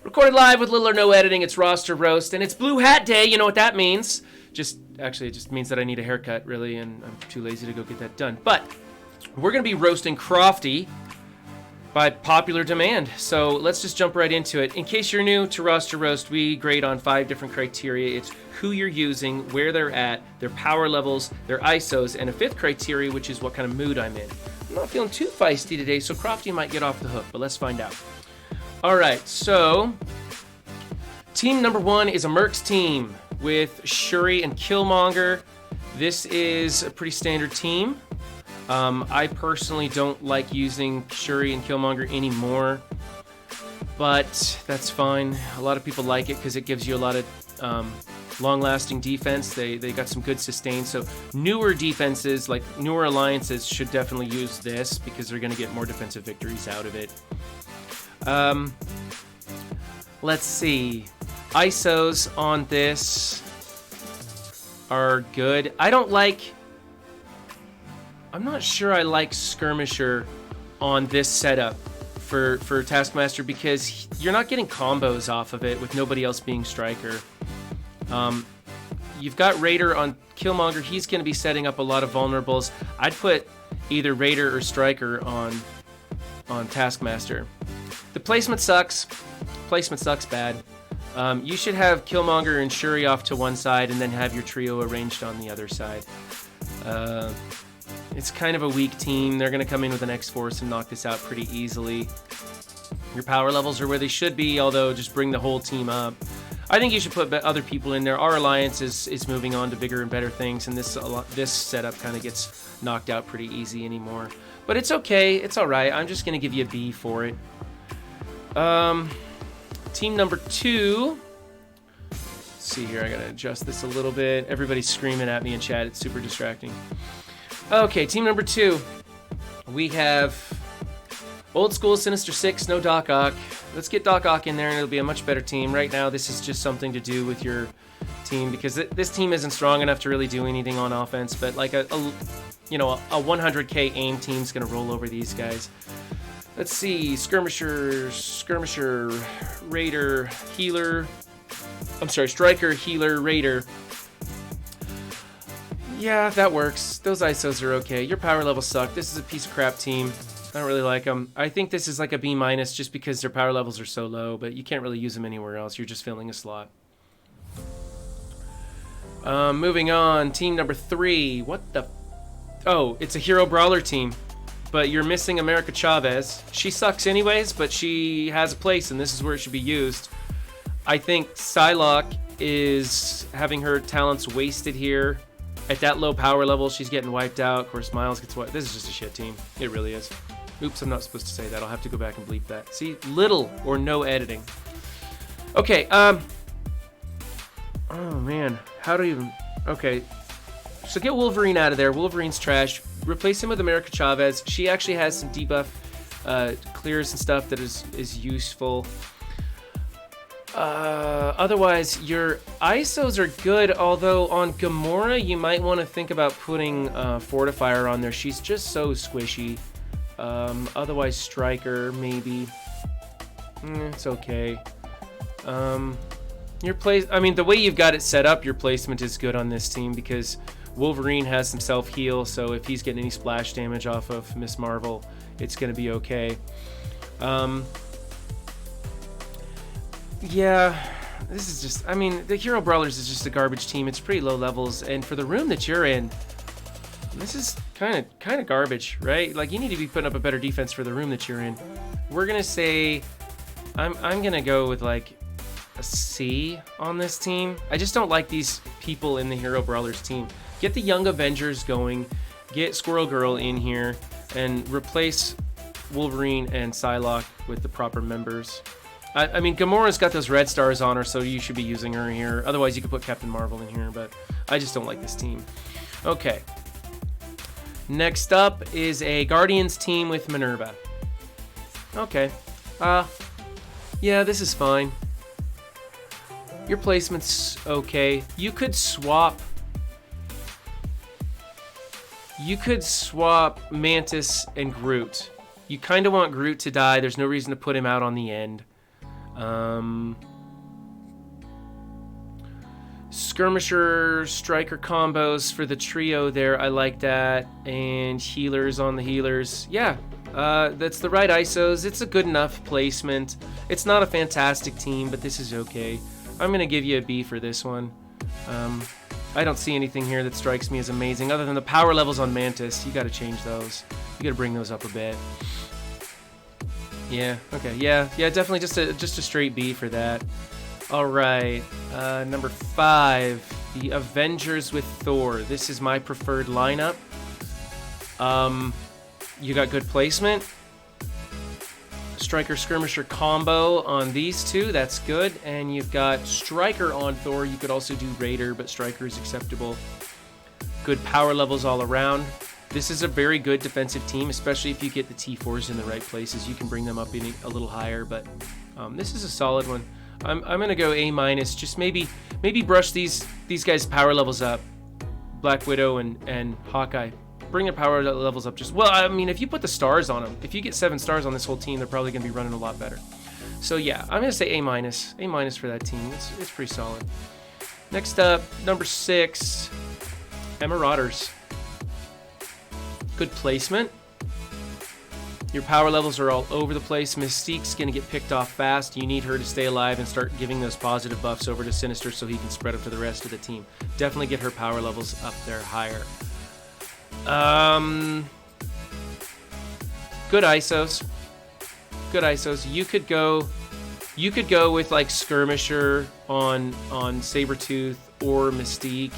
Recorded live with little or no editing. It's roster roast, and it's Blue Hat Day. You know what that means? Actually, it just means that I need a haircut, really, and I'm too lazy to go get that done. But we're going to be roasting Crofty by popular demand. So let's just jump right into it. In case you're new to roster roast, we grade on 5 different criteria. It's who you're using, where they're at, their power levels, their ISOs, and a 5th criteria, which is what kind of mood I'm in. I'm not feeling too feisty today, so Crofty might get off the hook, but let's find out. All right, so team number 1 is a Mercs team with Shuri and Killmonger. This is a pretty standard team. I personally don't like using Shuri and Killmonger anymore, but that's fine. A lot of people like it because it gives you a lot of long-lasting defense. They got some good sustain, so newer defenses, like newer alliances, should definitely use this because they're going to get more defensive victories out of it. Let's see. ISOs on this are good. I'm not sure I like Skirmisher on this setup for Taskmaster because you're not getting combos off of it with nobody else being Striker. You've got Raider on Killmonger. He's going to be setting up a lot of vulnerables. I'd put either Raider or Striker on Taskmaster. The placement sucks. Placement sucks bad. You should have Killmonger and Shuri off to one side and then have your trio arranged on the other side. It's kind of a weak team. They're going to come in with an X-Force and knock this out pretty easily. Your power levels are where they should be, although just bring the whole team up. I think you should put other people in there. Our alliance is moving on to bigger and better things, and this setup kind of gets knocked out pretty easy anymore. But it's okay. It's all right. I'm just going to give you a B for it. Team number 2. Let's see here. I got to adjust this a little bit. Everybody's screaming at me in chat. It's super distracting. Okay, team number 2. We have old school Sinister Six, no Doc Ock. Let's get Doc Ock in there and it'll be a much better team. Right now, this is just something to do with your team because this team isn't strong enough to really do anything on offense, but like a 100k aim team's gonna roll over these guys. Let's see, Skirmisher, Raider, Healer. I'm sorry, Striker, Healer, Raider. Yeah, that works. Those ISOs are okay. Your power levels suck. This is a piece of crap team. I don't really like them. I think this is like a B- just because their power levels are so low, but you can't really use them anywhere else. You're just filling a slot. Moving on, team number 3. What the... Oh, it's a Hero Brawler team, but you're missing America Chavez. She sucks anyways, but she has a place, and this is where it should be used. I think Psylocke is having her talents wasted here. At that low power level, she's getting wiped out. Of course, Miles gets wiped. This is just a shit team. It really is. Oops, I'm not supposed to say that. I'll have to go back and bleep that. See, little or no editing. Okay, oh man, how do you even... Okay, so get Wolverine out of there. Wolverine's trash. Replace him with America Chavez. She actually has some debuff clears and stuff that is useful. Otherwise, your ISOs are good, although on Gamora, you might want to think about putting Fortifier on there. She's just so squishy. Otherwise, Striker, maybe. It's okay. The way you've got it set up, your placement is good on this team because Wolverine has some self-heal, so if he's getting any splash damage off of Miss Marvel, it's going to be okay. Yeah, this is just... the Hero Brawlers is just a garbage team. It's pretty low levels, and for the room that you're in, this is kind of garbage, right? Like, you need to be putting up a better defense for the room that you're in. We're gonna say... I'm gonna go with, like, a C on this team. I just don't like these people in the Hero Brawlers team. Get the Young Avengers going, get Squirrel Girl in here, and replace Wolverine and Psylocke with the proper members. Gamora's got those red stars on her, so you should be using her here. Otherwise, you could put Captain Marvel in here, but I just don't like this team. Okay. Next up is a Guardians team with Minerva. Okay. Yeah, this is fine. Your placement's okay. You could swap Mantis and Groot. You kind of want Groot to die. There's no reason to put him out on the end. Skirmisher striker combos for the trio there. I like that. And healers on the healers. Yeah, that's the right ISOs. It's a good enough placement. It's not a fantastic team, but this is okay. I'm going to give you a B for this one. I don't see anything here that strikes me as amazing other than the power levels on Mantis. You got to change those. You got to bring those up a bit. Yeah, okay. Yeah, definitely just a straight B for that. All right, number 5, the Avengers with Thor. This is my preferred lineup. You got good placement. Striker Skirmisher combo on these two, that's good. And you've got Striker on Thor. You could also do Raider, but Striker is acceptable. Good power levels all around. This is a very good defensive team, especially if you get the T4s in the right places. You can bring them up a little higher, but this is a solid one. I'm gonna go A-. Just maybe brush these guys' power levels up. Black Widow and Hawkeye, bring their power levels up. Well, I mean, if you put the stars on them, if you get 7 stars on this whole team, they're probably gonna be running a lot better. So yeah, I'm gonna say A-. A- for that team. It's pretty solid. Next up, number 6, Marauders. Good placement. Your power levels are all over the place. Mystique's going to get picked off fast. You need her to stay alive and start giving those positive buffs over to Sinister so he can spread them to the rest of the team. Definitely get her power levels up there higher. Good ISOs. Good ISOs. You could go with like Skirmisher on Sabretooth or Mystique.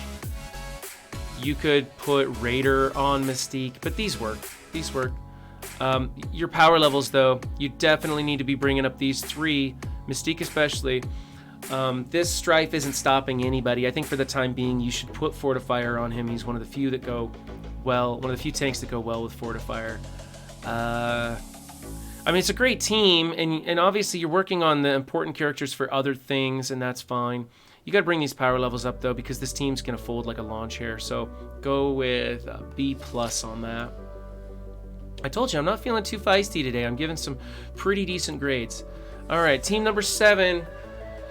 You could put Raider on Mystique, but these work. These work. Your power levels, though, you definitely need to be bringing up these 3, Mystique especially. This Strife isn't stopping anybody. I think for the time being, you should put Fortifier on him. He's one of the few that go well, one of the few tanks that go well with Fortifier. I mean, it's a great team, and obviously you're working on the important characters for other things, and that's fine. You got to bring these power levels up, though, because this team's going to fold like a lawn chair. So go with a B+ on that. I told you, I'm not feeling too feisty today. I'm giving some pretty decent grades. All right, team number 7.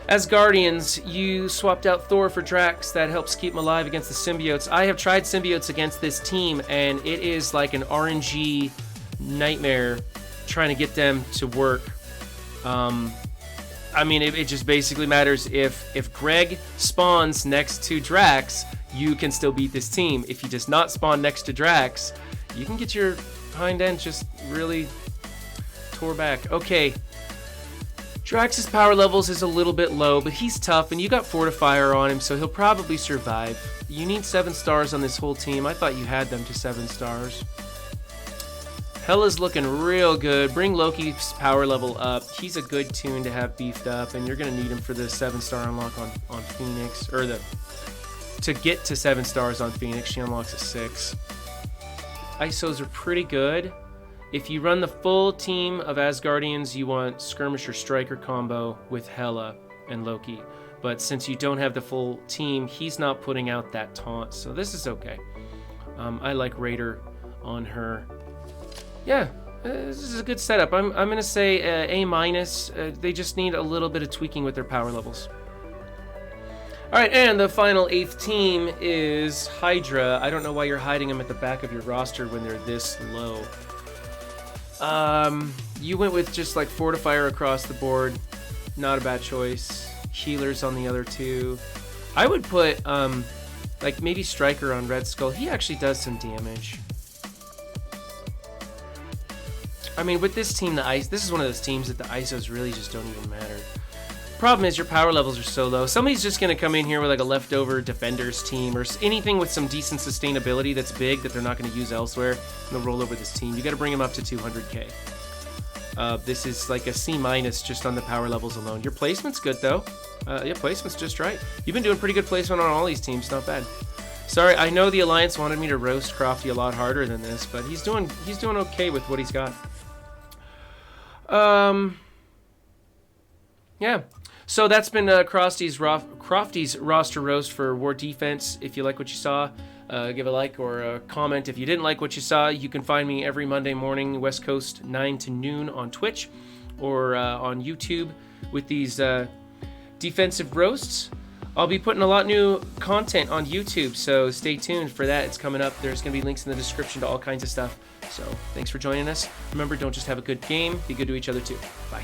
As Guardians, you swapped out Thor for Drax. That helps keep him alive against the symbiotes. I have tried symbiotes against this team, and it is like an RNG nightmare trying to get them to work. I mean, it just basically matters if Greg spawns next to Drax, you can still beat this team. If he does not spawn next to Drax, you can get your hind end just really tore back. Okay, Drax's power levels is a little bit low, but he's tough, and you got Fortifier on him, so he'll probably survive. You need 7 stars on this whole team. I thought you had them to 7 stars. Hela's looking real good. Bring Loki's power level up. He's a good tune to have beefed up, and you're going to need him for the 7-star unlock on Phoenix, or to get to 7 stars on Phoenix. She unlocks at 6. ISOs are pretty good. If you run the full team of Asgardians, you want Skirmisher Striker combo with Hela and Loki. But since you don't have the full team, he's not putting out that taunt, so this is okay. I like Raider on her. Yeah, this is a good setup. I'm going to say A-. They just need a little bit of tweaking with their power levels. All right, and the final 8th team is Hydra. I don't know why you're hiding them at the back of your roster when they're this low. You went with just like Fortifier across the board. Not a bad choice. Healers on the other 2. I would put like maybe Striker on Red Skull. He actually does some damage. I mean, with this team, this is one of those teams that the ISOs really just don't even matter. Problem is, your power levels are so low. Somebody's just going to come in here with like a leftover Defenders team or anything with some decent sustainability that's big that they're not going to use elsewhere, and they'll roll over this team. You got to bring them up to 200k. This is like a C- just on the power levels alone. Your placement's good, though. Yeah, placement's just right. You've been doing pretty good placement on all these teams. Not bad. Sorry, I know the Alliance wanted me to roast Crofty a lot harder than this, but he's doing okay with what he's got. Yeah. So that's been Crofty's roster roast for War Defense. If you like what you saw, give a like or a comment. If you didn't like what you saw, you can find me every Monday morning, West Coast, 9 to noon on Twitch. or on YouTube with these defensive roasts. I'll be putting a lot new content on YouTube, so stay tuned for that. It's coming up. There's going to be links in the description to all kinds of stuff. So thanks for joining us. Remember, don't just have a good game, be good to each other too. Bye.